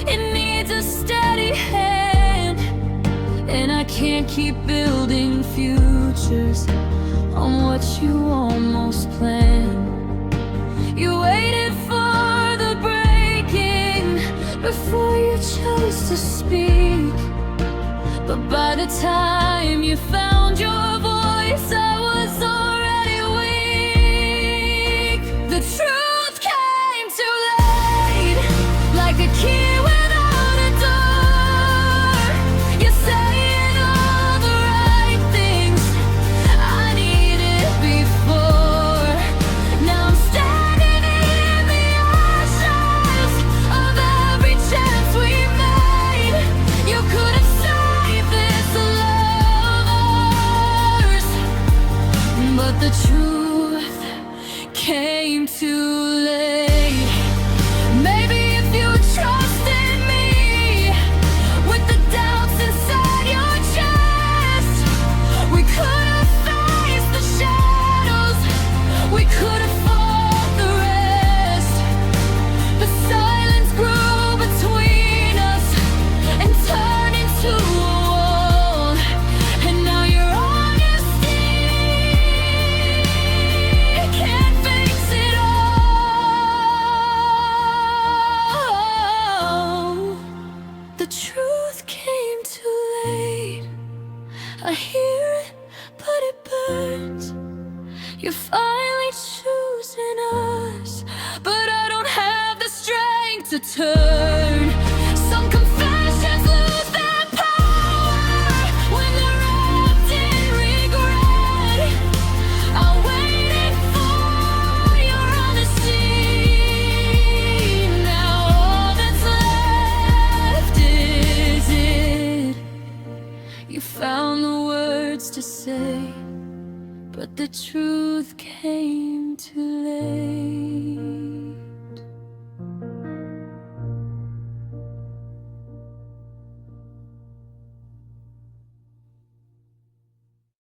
it needs a steady hand. And I can't keep building futures on what you almost planned. You waited for the breaking before you chose to speak, but by the time you found your voice, I was already weak. The truth came too late, like a key without a door. You're saying all the right things, I hear it, but it burns. You're finally choosing us, but I don't have the strength to turn. Some confessions lose their power when they're wrapped in regret. I waited for your honesty. Now all that's left is it. You found the words to say, but the truth came too late.